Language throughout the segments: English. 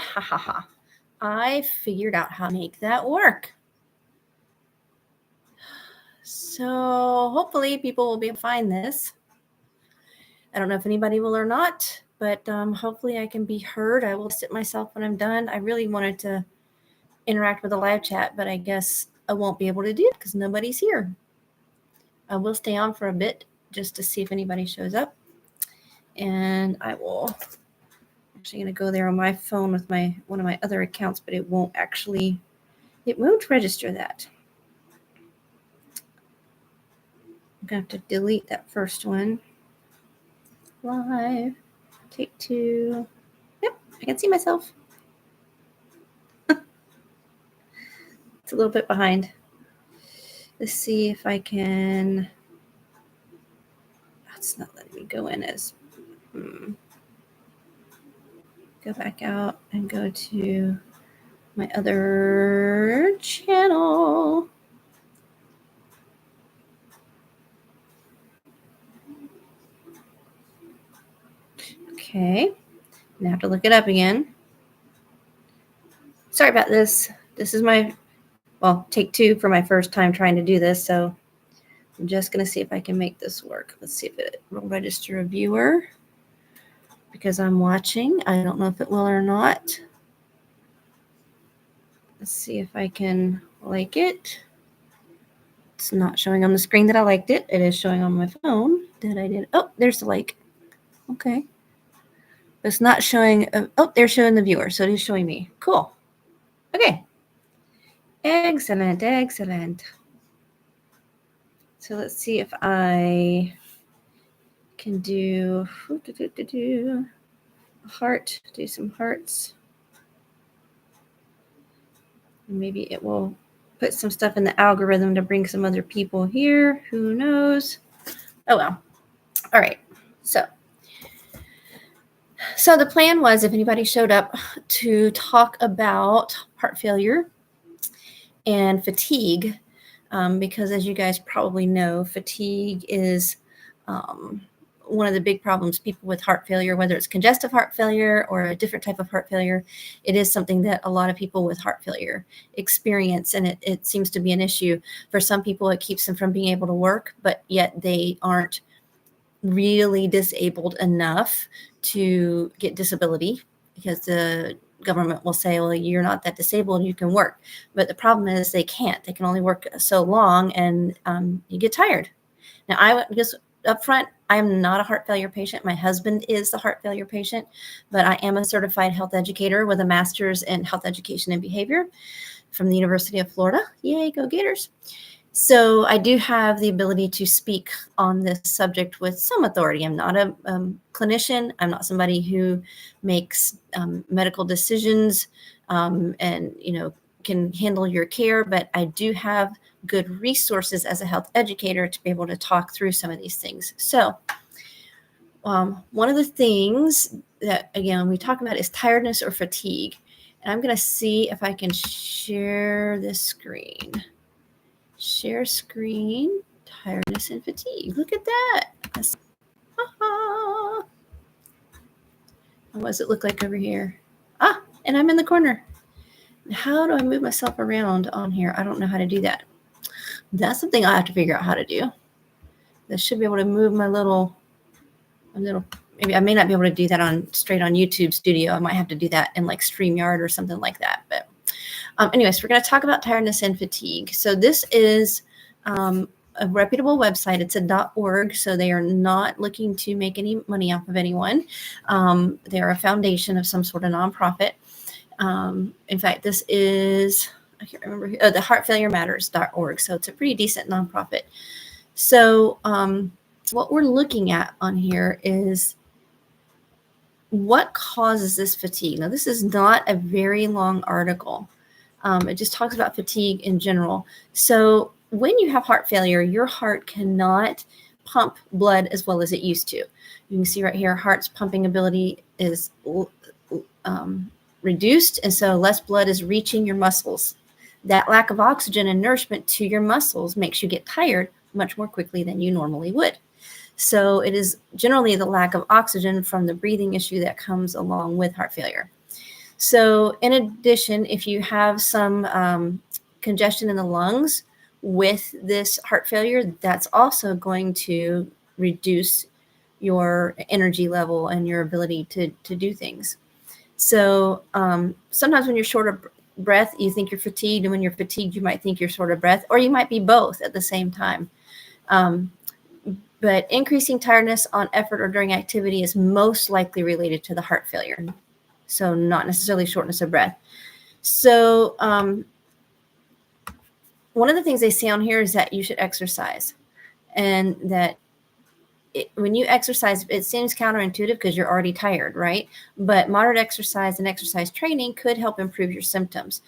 Ha ha ha. I figured out how to make that work. So hopefully people will be able to find this. I don't know if anybody will or not, but hopefully I can be heard. I will test it myself when I'm done. I really wanted to interact with the live chat, but I guess I won't be able to do it because nobody's here. I will stay on for a bit just to see if anybody shows up. And I will actually going to go there on my phone with one of my other accounts, but it won't register that. I'm going to have to delete that first one. Live, take 2. Yep, I can see myself. It's a little bit behind. Let's see if I can. It's not letting me go in as. Go back out and go to my other channel. Okay, I have to look it up again. Sorry about this. This is take 2 for my first time trying to do this. So I'm just going to see if I can make this work. Let's see if it will register a viewer because I'm watching. I don't know if it will or not. Let's see if I can like it. It's not showing on the screen that I liked it. It is showing on my phone that I did. Oh, there's the like. Okay. But it's not showing. They're showing the viewer. So it is showing me. Cool. Okay. Excellent. Excellent. So let's see if I can do a heart. Do some hearts. And maybe it will put some stuff in the algorithm to bring some other people here. Who knows? Oh, well. All right. So the plan was if anybody showed up to talk about heart failure and fatigue, because as you guys probably know, fatigue is one of the big problems people with heart failure, whether it's congestive heart failure or a different type of heart failure, it is something that a lot of people with heart failure experience, and it seems to be an issue. For some people, it keeps them from being able to work, but yet they aren't really disabled enough to get disability because the government will say, well, you're not that disabled, you can work. But the problem is they can't. They can only work so long, and you get tired. Now, I just up front, I'm not a heart failure patient. My husband is the heart failure patient, but I am a certified health educator with a master's in health education and behavior from the University of Florida. Yay, go Gators. So I do have the ability to speak on this subject with some authority. I'm not a clinician. I'm not somebody who makes medical decisions and, can handle your care, but I do have good resources as a health educator to be able to talk through some of these things. So one of the things that, again, we talk about is tiredness or fatigue. And I'm going to see if I can share this screen. Share screen, tiredness and fatigue. Look at that. What does it look like over here? And I'm in the corner. How do I move myself around on here? I don't know how to do that. That's something I have to figure out how to do. I should be able to move my little, maybe I may not be able to do that straight on YouTube Studio. I might have to do that in like StreamYard or something like that. But anyways, we're going to talk about tiredness and fatigue. So this is a reputable website. It's a .org, so they are not looking to make any money off of anyone. They are a foundation of some sort of nonprofit. In fact, this is, I can't remember, the heartfailureMatters.org. So it's a pretty decent nonprofit. So what we're looking at on here is what causes this fatigue. Now, this is not a very long article. It just talks about fatigue in general. So when you have heart failure, your heart cannot pump blood as well as it used to. You can see right here, heart's pumping ability is reduced, and so less blood is reaching your muscles. That lack of oxygen and nourishment to your muscles makes you get tired much more quickly than you normally would. So it is generally the lack of oxygen from the breathing issue that comes along with heart failure. So in addition, if you have some congestion in the lungs with this heart failure, that's also going to reduce your energy level and your ability to do things. So sometimes when you're short of breath, you think you're fatigued, and when you're fatigued, you might think you're short of breath, or you might be both at the same time. But increasing tiredness on effort or during activity is most likely related to the heart failure. So not necessarily shortness of breath. So one of the things they say on here is that you should exercise, and that when you exercise, it seems counterintuitive because you're already tired, right? But moderate exercise and exercise training could help improve your symptoms.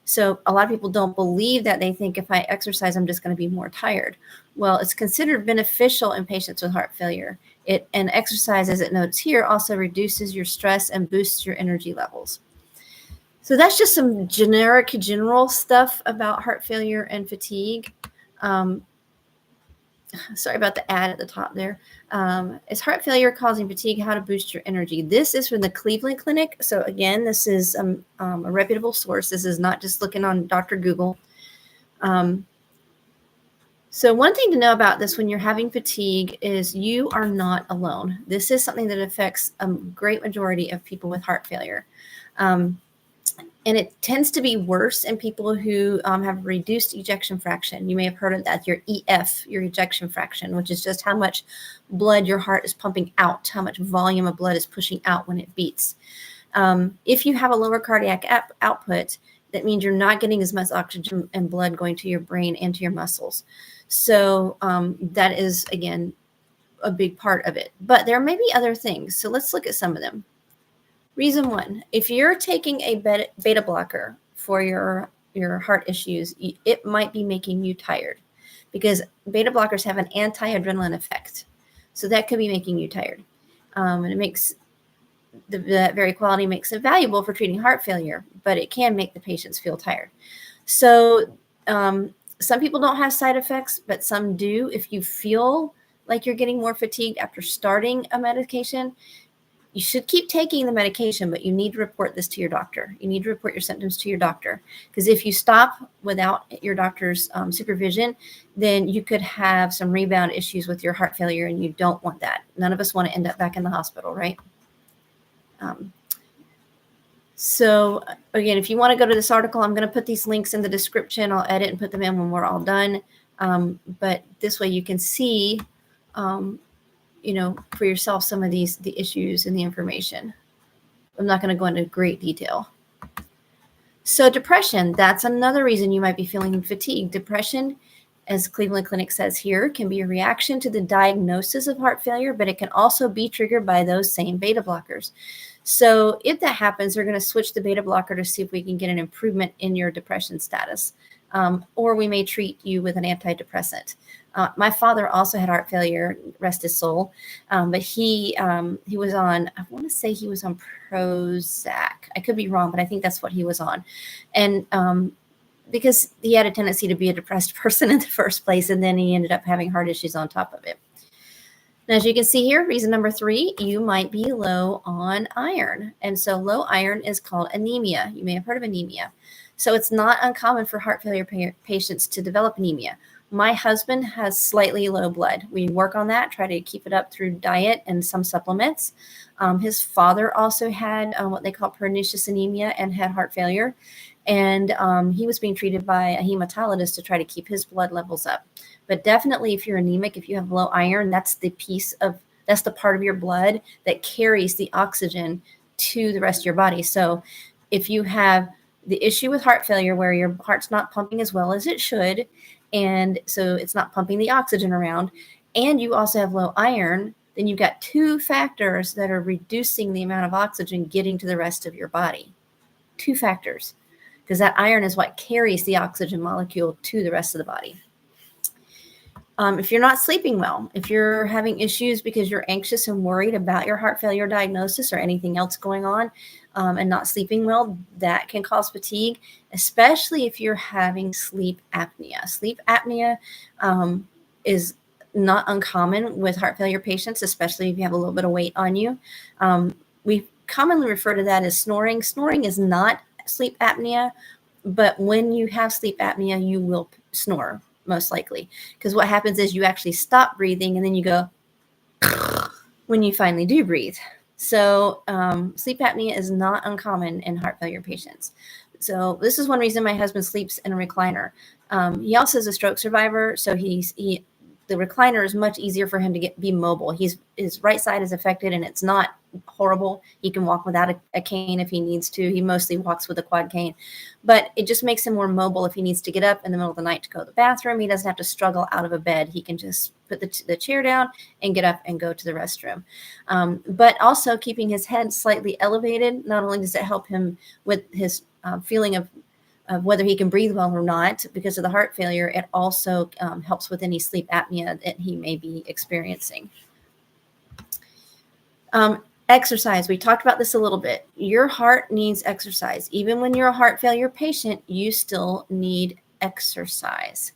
So a lot of people don't believe that. They think if I exercise, I'm just going to be more tired. Well, it's considered beneficial in patients with heart failure. And exercise, as it notes here, also reduces your stress and boosts your energy levels. So that's just some general stuff about heart failure and fatigue. Sorry about the ad at the top there. Is heart failure causing fatigue? How to boost your energy? This is from the Cleveland Clinic. So again, this is a reputable source. This is not just looking on Dr. Google. So one thing to know about this when you're having fatigue is you are not alone. This is something that affects a great majority of people with heart failure. And it tends to be worse in people who have reduced ejection fraction. You may have heard of that, your EF, your ejection fraction, which is just how much blood your heart is pumping out, how much volume of blood is pushing out when it beats. If you have a lower cardiac output, that means you're not getting as much oxygen and blood going to your brain and to your muscles. So that is, again, a big part of it. But there may be other things. So let's look at some of them. Reason one, if you're taking a beta blocker for your heart issues, it might be making you tired, because beta blockers have an anti-adrenaline effect. So that could be making you tired. And it makes that very quality makes it valuable for treating heart failure, but it can make the patients feel tired. So some people don't have side effects, but some do. If you feel like you're getting more fatigued after starting a medication, you should keep taking the medication, but you need to report this to your doctor. You need to report your symptoms to your doctor, because if you stop without your doctor's supervision, then you could have some rebound issues with your heart failure, and you don't want that. None of us want to end up back in the hospital, right? So again, if you want to go to this article, I'm going to put these links in the description. I'll edit and put them in when we're all done. But this way you can see for yourself some of the issues and the information. I'm not going to go into great detail. So depression, that's another reason you might be feeling fatigued. Depression, as Cleveland Clinic says here, can be a reaction to the diagnosis of heart failure, but it can also be triggered by those same beta blockers. So if that happens, they're going to switch the beta blocker to see if we can get an improvement in your depression status. Or we may treat you with an antidepressant. My father also had heart failure, rest his soul, but he was on, I want to say he was on Prozac. I could be wrong, but I think that's what he was on. And because he had a tendency to be a depressed person in the first place, and then he ended up having heart issues on top of it. Now, as you can see here, reason number 3, you might be low on iron. And so low iron is called anemia. You may have heard of anemia. So it's not uncommon for heart failure patients to develop anemia. My husband has slightly low blood. We work on that, try to keep it up through diet and some supplements. His father also had what they call pernicious anemia and had heart failure. And he was being treated by a hematologist to try to keep his blood levels up. But definitely, if you're anemic, if you have low iron, that's the part of your blood that carries the oxygen to the rest of your body. So if you have the issue with heart failure where your heart's not pumping as well as it should, and so it's not pumping the oxygen around, and you also have low iron, then you've got 2 factors that are reducing the amount of oxygen getting to the rest of your body. 2 factors, because that iron is what carries the oxygen molecule to the rest of the body. If you're not sleeping well, if you're having issues because you're anxious and worried about your heart failure diagnosis or anything else going on, and not sleeping well, that can cause fatigue, especially if you're having sleep apnea. Sleep apnea is not uncommon with heart failure patients, especially if you have a little bit of weight on you. commonly refer to that as snoring. Snoring is not sleep apnea, but when you have sleep apnea, you will snore most likely, because what happens is you actually stop breathing and then you go when you finally do breathe. So sleep apnea is not uncommon in heart failure patients. So this is one reason my husband sleeps in a recliner. He also is a stroke survivor, so the recliner is much easier for him to be mobile. His right side is affected, and it's not horrible. He can walk without a cane if he needs to. He mostly walks with a quad cane, but it just makes him more mobile if he needs to get up in the middle of the night to go to the bathroom. He doesn't have to struggle out of a bed. He can just put the chair down and get up and go to the restroom. But also keeping his head slightly elevated, not only does it help him with his feeling of whether he can breathe well or not because of the heart failure, it also helps with any sleep apnea that he may be experiencing. Exercise. We talked about this a little bit. Your heart needs exercise. Even when you're a heart failure patient, you still need exercise.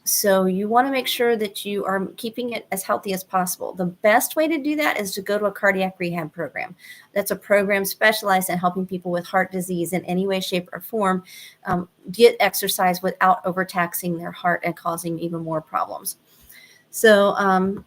So you want to make sure that you are keeping it as healthy as possible. The best way to do that is to go to a cardiac rehab program. That's a program specialized in helping people with heart disease in any way, shape, or form get exercise without overtaxing their heart and causing even more problems. So, and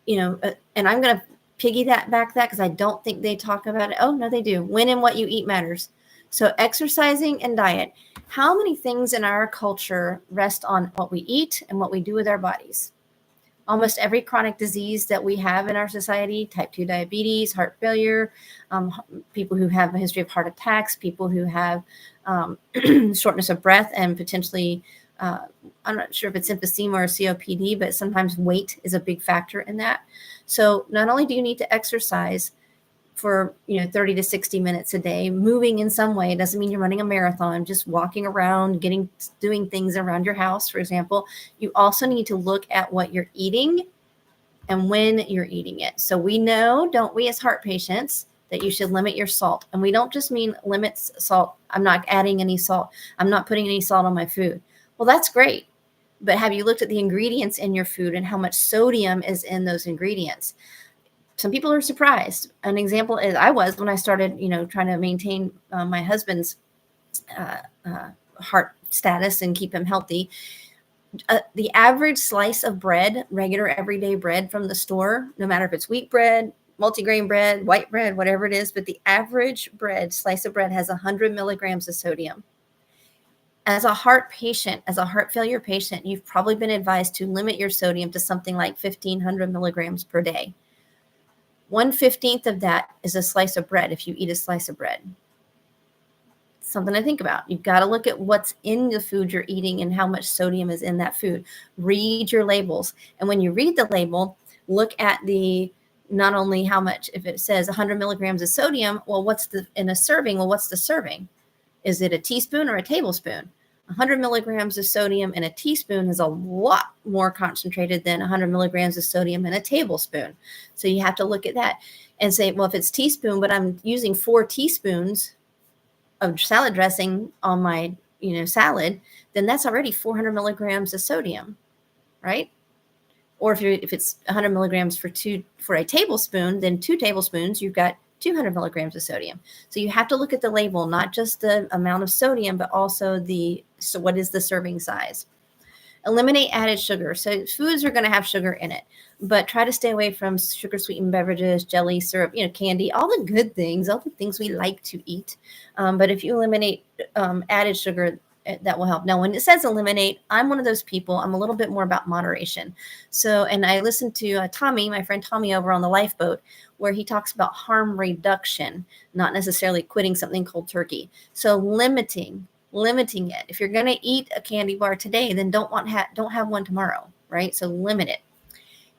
I'm going to piggyback that because I don't think they talk about it. Oh, no, they do. When and what you eat matters. So exercising and diet. How many things in our culture rest on what we eat and what we do with our bodies? Almost every chronic disease that we have in our society, type 2 diabetes, heart failure, people who have a history of heart attacks, people who have shortness of breath and potentially, I'm not sure if it's emphysema or COPD, but sometimes weight is a big factor in that. So not only do you need to exercise for 30 to 60 minutes a day, moving in some way. It doesn't mean you're running a marathon, just walking around, doing things around your house, for example. You also need to look at what you're eating and when you're eating it. So we know, don't we, as heart patients, that you should limit your salt. And we don't just mean limit salt. I'm not adding any salt. I'm not putting any salt on my food. Well, that's great. But have you looked at the ingredients in your food and how much sodium is in those ingredients? Some people are surprised. An example is I was when I started, trying to maintain my husband's heart status and keep him healthy. The average slice of bread, regular everyday bread from the store, no matter if it's wheat bread, multigrain bread, white bread, whatever it is, but the average slice of bread has 100 milligrams of sodium. As a heart patient, as a heart failure patient, you've probably been advised to limit your sodium to something like 1,500 milligrams per day. 1/15 of that is a slice of bread if you eat a slice of bread. Something to think about. You've got to look at what's in the food you're eating and how much sodium is in that food. Read your labels. And when you read the label, look at not only how much, if it says 100 milligrams of sodium, well, in a serving? Well, what's the serving? Is it a teaspoon or a tablespoon? 100 milligrams of sodium in a teaspoon is a lot more concentrated than 100 milligrams of sodium in a tablespoon. So you have to look at that and say, well, if it's teaspoon, but I'm using 4 teaspoons of salad dressing on my, salad, then that's already 400 milligrams of sodium, right? Or if it's 100 milligrams for a tablespoon, then 2 tablespoons, you've got 200 milligrams of sodium. So you have to look at the label, not just the amount of sodium, but also so what is the serving size? Eliminate added sugar. So foods are going to have sugar in it, but try to stay away from sugar sweetened beverages, jelly, syrup, candy, all the good things, all the things we like to eat. But if you eliminate added sugar, that will help. Now, when it says eliminate, I'm one of those people. I'm a little bit more about moderation. So, and I listened to Tommy, my friend Tommy over on the Lifeboat, where he talks about harm reduction, not necessarily quitting something cold turkey. So limiting it. If you're going to eat a candy bar today, then don't have one tomorrow, right? So limit it.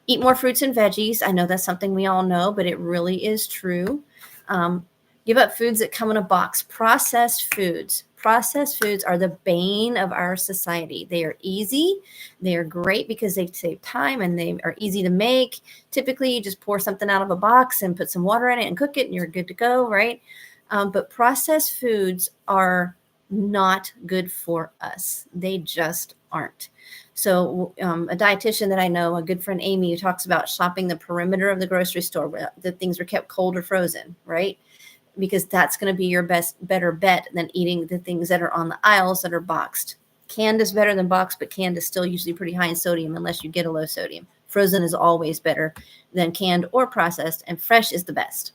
Eat more fruits and veggies. I know that's something we all know, but it really is true. Give up foods that come in a box. Processed foods. Processed foods are the bane of our society. They are easy. They are great because they save time and they are easy to make. Typically, you just pour something out of a box and put some water in it and cook it and you're good to go, right? But processed foods are not good for us. They just aren't. So a dietitian that I know, a good friend Amy, who talks about shopping the perimeter of the grocery store where the things are kept cold or frozen, right? Because that's going to be your better bet than eating the things that are on the aisles that are boxed. Canned is better than boxed, but canned is still usually pretty high in sodium unless you get a low sodium. Frozen is always better than canned or processed, and fresh is the best.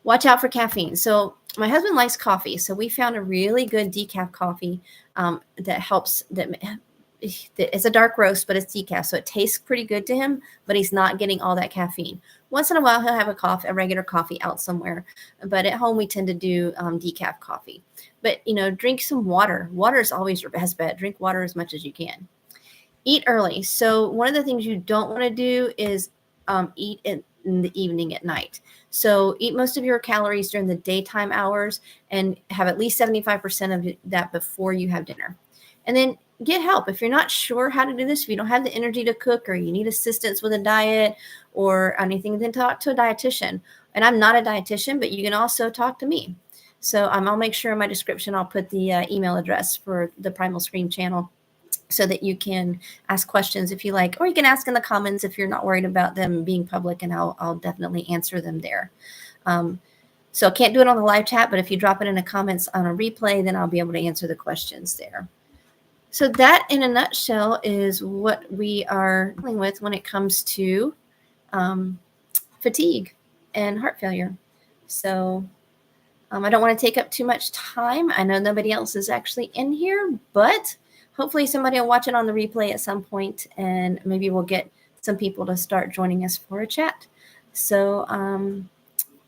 Watch out for caffeine. So my husband likes coffee, so we found a really good decaf coffee that helps. It's a dark roast, but it's decaf, so it tastes pretty good to him, but he's not getting all that caffeine. Once in a while, he'll have a regular coffee out somewhere, but at home we tend to do decaf coffee. But drink some water. Water is always your best bet. Drink water as much as you can. Eat early. So one of the things you don't want to do is eat in the evening at night. So eat most of your calories during the daytime hours and have at least 75% of that before you have dinner. And then get help. If you're not sure how to do this, if you don't have the energy to cook or you need assistance with a diet or anything, then talk to a dietitian. And I'm not a dietitian, but you can also talk to me. So I'll make sure in my description, I'll put the email address for the Primal Scream channel so that you can ask questions if you like, or you can ask in the comments if you're not worried about them being public, and I'll definitely answer them there. So I can't do it on the live chat, but if you drop it in the comments on a replay, then I'll be able to answer the questions there. So that, in a nutshell, is what we are dealing with when it comes to fatigue and heart failure. So I don't want to take up too much time. I know nobody else is actually in here, but hopefully somebody will watch it on the replay at some point, and maybe we'll get some people to start joining us for a chat. So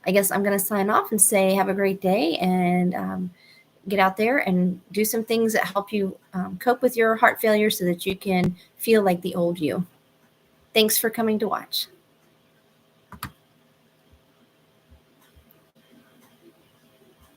I guess I'm going to sign off and say have a great day, and get out there and do some things that help you cope with your heart failure so that you can feel like the old you. Thanks for coming to watch.